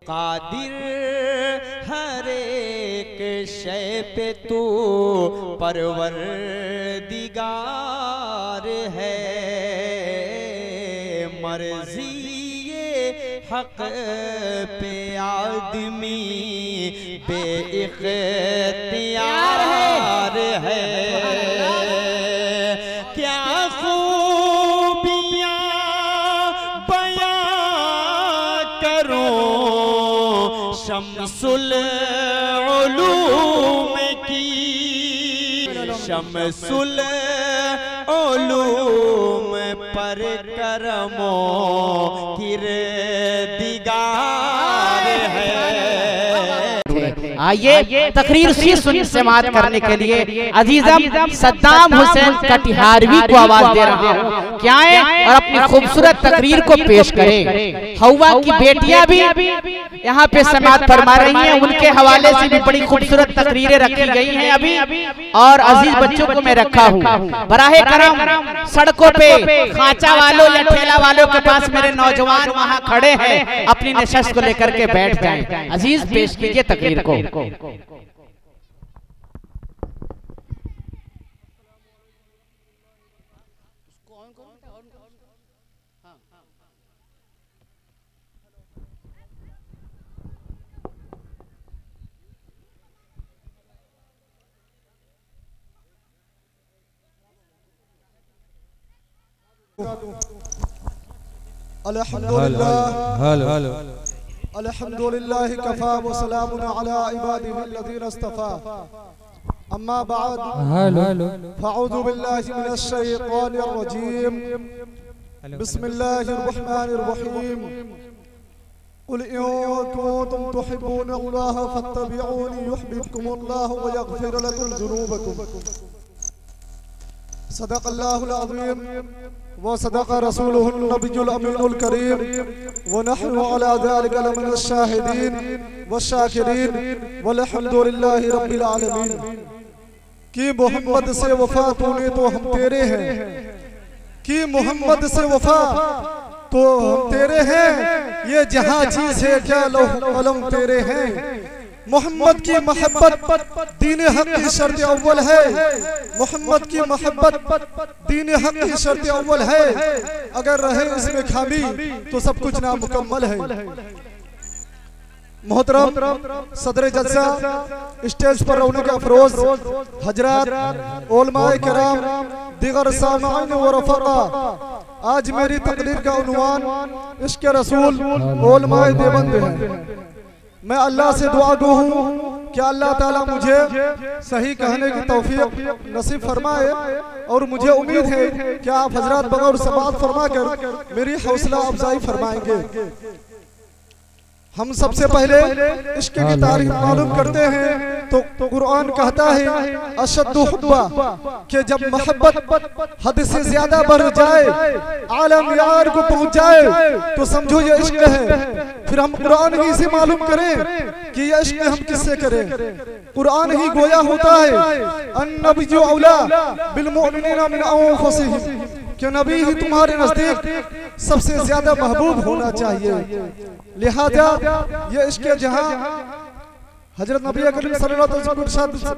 कादिर हर एक शय पे तू परवरदिगार है, मर्जी ये हक पे आदमी बेइख्तियार है। क्या खूबियाँ बयां करूं शम्सुल उलूम की, शम्सुल उलूम पर करमो किरदिगार है। आइए तकरीर से समाप्त करने के लिए अजीजम सद्दाम हुसैन कटिहारवी को आवाज दे रहा हूँ क्या है और अपनी खूबसूरत तकरीर को पेश करें। हवा की बेटियां भी यहाँ पे समाप्त फरमा रही हैं, उनके हवाले से भी बड़ी खूबसूरत तकरीरें रखी गई हैं अभी, और अजीज बच्चों को मैं रखा हूँ। बराहे करम सड़कों पे खांचा वालों या ठेला वालों के पास मेरे नौजवान वहाँ खड़े हैं, अपनी नशस्त को लेकर के बैठ जाएं। अजीज पेश कीजिए तकरीर को। अल्हम्दुलिल्लाह कफ़ा व सलामुन अला इबादिही अल्लज़ीना इस्तफ़ा, अम्मा बाद फ़अऊज़ु बिल्लाहि मिनश शैतानिर रजीम, बिस्मिल्लाहिर रहमानिर रहीम। क़ुल इन कुन्तुम तुहिब्बूनल्लाह फ़त्तबिऊनी युहब्बिबकुमुल्लाहु व यग़फ़िर लकुम ज़ुनूबकुम। सदक़ल्लाहुल अज़ीम व सदक़ रसूलुहुन नबियुल अमीनुल करीम व नहनु अला ज़ालिका लमिनश शाहिदीन व शाकिरीन वल्हम्दुलिल्लाहि रब्बिल आलमीन। कि मोहम्मद से वफा तूने तो हम तेरे हैं, कि मोहम्मद से वफा तो हम तेरे हैं, ये जहाँ चीज़ है क्या लौह कलम तेरे हैं। मोहम्मद की मोहब्बत दीन हक की शर्त अव्वल है, मोहम्मद की मोहब्बत दीन हक की शर्त अव्वल है, अगर रहे इसमें खामी तो सब कुछ नामुकम्मल है। मोहतरम सदर जलसा, स्टेज पर रौनक अफरोज हजरात, उलमाए किराम, दिगर सामाईन व रफ़क़ा, आज मेरी तकरीर का उन्वान इश्क़ रसूल उलमाए देवबंद है। मैं अल्लाह से दुआ गो हूँ कि अल्लाह ताला मुझे सही कहने की तौफीक नसीब फरमाए, और मुझे उम्मीद है कि आप हजरात बगौर समाअत फरमा कर मेरी हौसला अफजाई फरमाएंगे। हम सबसे पहले इश्क की तारीफ मालूम करते हैं तो कुरान कहता है अशद्दु हुब्बा, कि जब मोहब्बत हद से ज्यादा बढ़ जाए, आलम यार को पहुंच जाए तो समझो ये इश्क है। फिर हम कुरान ही से मालूम करें कि ये इश्क हम किससे करें। कुरान ही गोया होता है अन्नबिय्यु औला बिल मुमिनीना मिन अनफुसिहिम, कि नबी ही तुम्हारे नजदीक सबसे ज्यादा महबूब होना चाहिए। लिहाजा ये इश्क जहां हजरत नबी करीम सल्लल्लाहु अलैहि वसल्लम,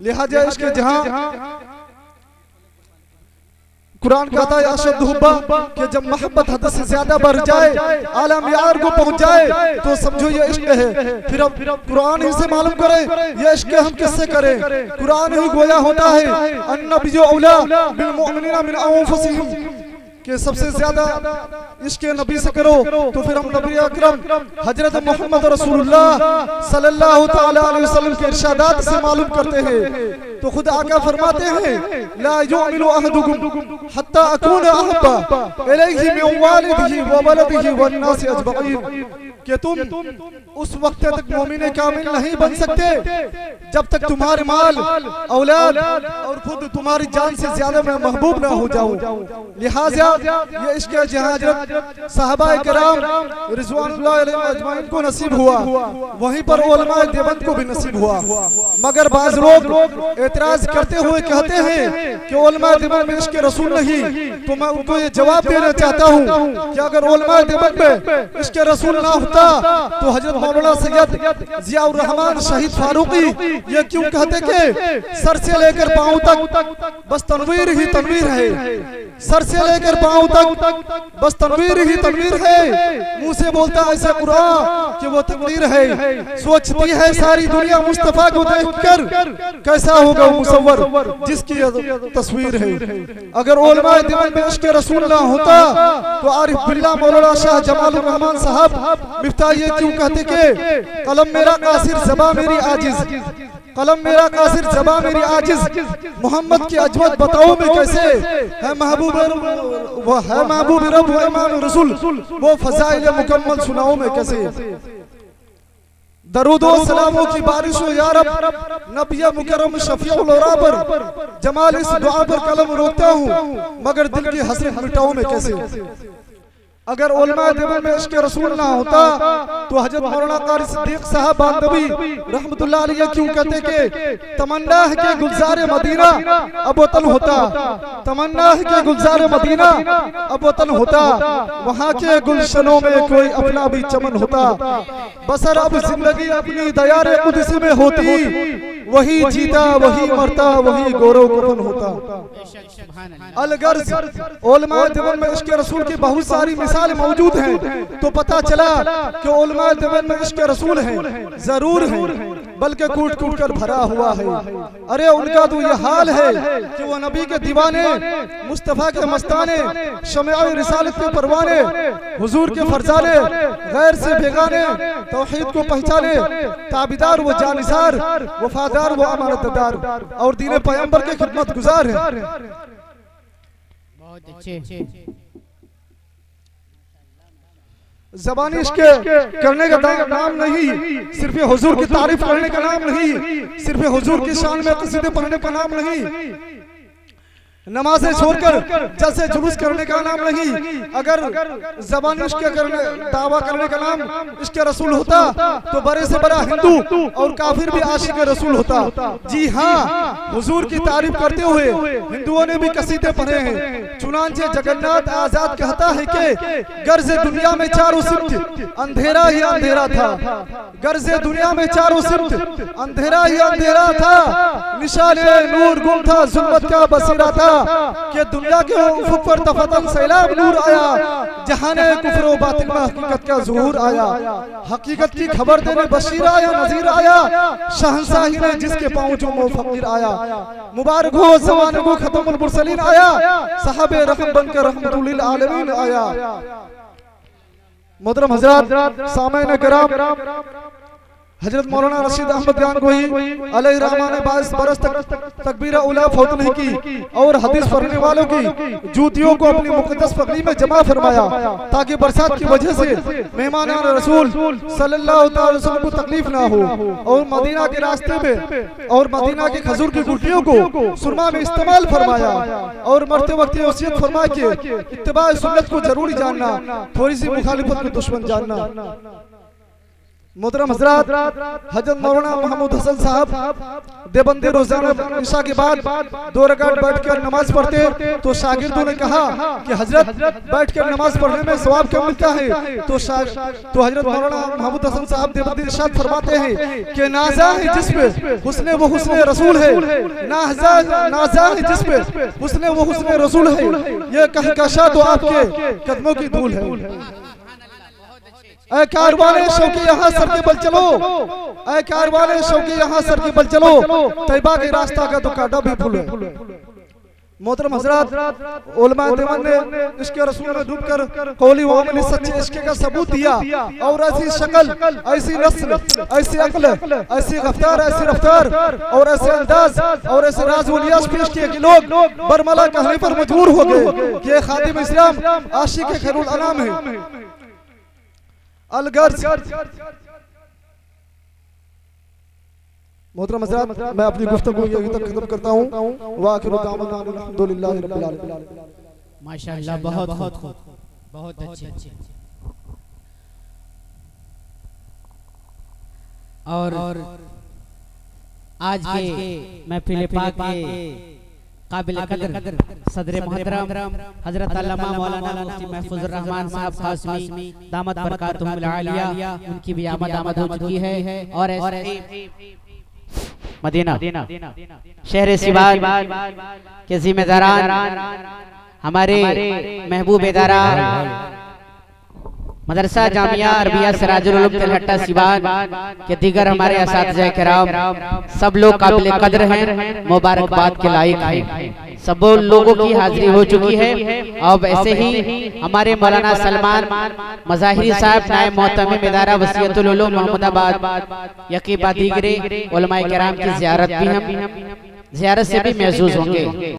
लिहाजा इश्क जहां कुरान कहता है अशद्दु हुब्बा, कि जब मोहब्बत हद से ज्यादा बढ़ जाए, आलम यार को पहुंच जाए तो समझो ये इश्क है। फिर अब कुरान ही से मालूम करें ये इश्क हम किससे करें। कुरान ही गोया होता है अन्नबिय्यु औला बिल मुमिनीना मिन अनफुसिहिम, कि सबसे ज्यादा इश्क नबी से करो। तो फिर हम नबी अकरम हजरत मोहम्मद रसूलुल्लाह सल्लल्लाहु तआला अलैहि वसल्लम के इरशादात से मालूम करते हैं। तो खुद आका फरमाते हैं ला युमिनु अहदुकुम हत्ता अकूना अहब्बा इलैहि मिन वालिदिही व वलदिही वन नास अजमईन, कि तुम उस वक्त तक मोमिन कामिल नहीं बन सकते जब तक तुम्हारे माल औलाद और खुद तुम्हारी जान से ज्यादा मैं महबूब ना हो जाऊं। लिहाजा ये इश्क जहां सहाबा किराम रिज़वानुल्लाह अलैहिम अजमाइन को नसीब हुआ, वहीं पर उलमाए देवबंद को भी नसीब हुआ। मगर बाज लोग एतराज करते हुए कहते हैं कि उलमाए देवबंद में इश्क रसूल नहीं। तो मैं उनको ये जवाब देना चाहता हूँ कि अगर उलमाए देवबंद में इश्क रसूल ना होता तो हजरत मौलाना सैयद जियाउर रहमान शहीद फारूकी ये क्यों कहते कि सर से लेकर पांव तक बस तनवीर ही तनवीर है, सर से लेकर पांव तक बस तनवीर ही तनवीर है। मुंह से बोलता ऐसे कुरान कि वो तकदीर है। सोचती है सारी दुनिया मुस्तफा को देखकर कैसा होगा वो मुसव्वर जिसकी तस्वीर है। अगर उलमाए दिमाग में इश्क रसूल ना होता तो आरिफ बिल्ला मौलाना शाह जमालुर रहमान साहब मिफ्ता ये क्यों कहते कि कलम मेरा कासिर ज़बां मेरी आजिज, कलम मेरा कासिर ज़बां मेरी आजिज, मोहम्मद की अजमत बताओ मैं कैसे है महबूब वो है महबूब रब व इमाम रसूल, वो फज़ाइल मुकम्मल सुनाओ मैं कैसे। दरूदो सलामों की बारिश हो या रब नबी मुकर्रम शफीउल वरा पर, जमाल इस दुआ पर कलम रोकता हूँ मगर दिल की हसरत मिटाऊं मैं कैसे। अगर उलमाए देवबंद में इश्क रसूल ना होता तो हजरत मौलाना कारी सिद्दीक साहब बांदवी रहमतुल्लाह अलैह क्यों कहते कि तमन्ना है कि गुलजार मदीना अब वतन होता, तमन्ना है कि गुलजार मदीना अब वतन होता, वहाँ के गुलशनों में कोई अपना भी चमन होता, बसर अब जिंदगी अपनी दयारे कुदस में होती, वही जीता वही मरता वही गोरो कफन होता। अलगर्ज उलमाए देवबंद में इश्क रसूल की बहुत सारी मिसाल मौजूद हैं तो पता चला कि उलमाए देवबंद में इश्क रसूल है जरूर है बल्कि कूट कूट कर भरा हुआ है। अरे उनका तो यह हाल है कि वो नबी के दीवाने, मुस्तफा के मस्ताने, शमे रिसालत के परवाने, हुजूर के फरजाने, गैर से बेगाने, तौहीद को पहचाने, ताबीदार व जानिसार, वफादार व अमानतदार और दीन पैगंबर के खिदमत गुजार है। बहुत अच्छे। ज़बानी इश्क करने का नाम नहीं, सिर्फ हुजूर की तारीफ करने का नाम नहीं, सिर्फ हुजूर की शान में कसीदे पढ़ने का नाम नहीं, नमाज़ें छोड़कर जलसे जुलूस करने का नाम नहीं। अगर ज़बानी इश्क करने दावा करने का नाम इश्क रसूल होता तो बड़े से बड़ा हिंदू और काफिर भी आशिक रसूल होता। जी हाँ, हुजूर की तारीफ करते हुए हिंदुओं ने भी कसीदे पढ़े हैं। चुनांचे जगन्नाथ आजाद कहता है कि गर्ज़े दुनिया में चारों सिमत अंधेरा ही अंधेरा था, गर्ज़े दुनिया में चारों सिमत अंधेरा ही अंधेरा था, निशाने नूर गुम था जुल्मत का बसीरा था, कि दुनिया के उफुक पर तफतन सैलाब नूर आया, जहाने कुफ्र व बातिल में हकीकत का ज़ुहूर आया, हकीकत की खबर देने बशीर आया नज़ीर आया, शहंशाही ने जिसके पाँव जो मो फकीर आया, मुबारक हो ज़माने को खत्मुल मुरसलीन आया, साहबे रहम बनकर रहमतुल लिल आलमीन आया। मोहतरम हज़रात, सामईन किराम, हजरत मौलाना रशीद अहमद गानगोही अलैहि रहमान ने 22 बरस तक तकबीर उला फौत नहीं की और हदीस पढ़ने वालों की जूतियों को अपनी मुक़द्दस पगड़ी में जमा फरमाया ताकि बरसात की वजह से मेहमान रसूल सल्लल्लाहु अलैहि वसल्लम को तकलीफ ना हो, और मदीना के रास्ते में और मदीना के खजूर की गुठलियों को सुरमा में इस्तेमाल फरमाया और मरते वक्त वसीयत फरमाया कि इत्तिबा सुन्नत को जरूरी जानना, थोड़ी सी मुखालिफत को दुश्मन जानना। मोहतरम हजरात, हजरत मौलाना महमूद हसन साहब देवबंदी रोजाना इशा के बाद 2 रकात बैठकर नमाज पढ़ते तो शागिर्दों ने कहा कि हजरत बैठकर नमाज पढ़ने में सवाब क्या मिलता है, तो हजरत मौलाना महमूद हसन साहब देवबंदी इरशाद फरमाते हैं कि नाज़ा है जिस पे हुस्ने वो हुस्ने रसूल है, नाज़ा है जिस पे हुस्ने वो हुस्ने रसूल है, ये कहकशा तो आपके कदमों की धूल है। ऐ कारवाने शौकी यहाँ सर के बल चलो, ऐ कारवाने शौकी यहाँ सर के बल चलो, तैयबा के रास्ता का तो कांटा भी फूल है। मोहतरम हजरात, उलमाए देवबंद ने इश्क रसूल में डूबकर कौली व अमली सच्चे इश्क का सबूत दिया और ऐसी शक्ल, ऐसी नस्ल, ऐसी अक्ल, ऐसी रफ्तार, ऐसी रफ्तार और ऐसे अंदाज और ऐसे राज व लियाज पेश किए कि लोग बरमला कहने पर मजबूर हो गए कि ये खादिम इस्लाम आशिक खैरुल अनाम है। अलगर्ज मोहतरम हज़रात, मैं अपनी गुफ्तगू यहीं तक खत्म करता हूँ। वाखिरु दावाना अल्हम्दुलिल्लाहि रब्बिल आलमीन। माशाअल्लाह, बहुत बहुत बहुत अच्छे। और आज के महफिल पाक के काबिल कदर सदर मुहतरम हजरत अल्लामा मौलाना मुफ्ती महफूजुर रहमान साहब कासमी दामत बरकातुहुल आलिया, उनकी भी आमद हो चुकी है। और मदीना शहर सिवाल के जिम्मेदारान हमारे महबूब इदारा मदरसा जामिया अरबिया सिराजुल उलूम तिलहट्टा सिवान के दीगर हमारे असातिज़ा किराम सब लोग काबिल कद्र हैं, मुबारकबाद के लायक हैं। सब लोगों की हाजिरी हो चुकी है। अब ऐसे ही हमारे मौलाना सलमान मज़ाहिरी साहब नायब मोहतमिम इदारा वसीयतुल उलूम मोहम्मदाबाद यकीबा दीगरे उलमाए किराम की ज़ियारत भी हम ज़ियारत से भी महसूस होंगे।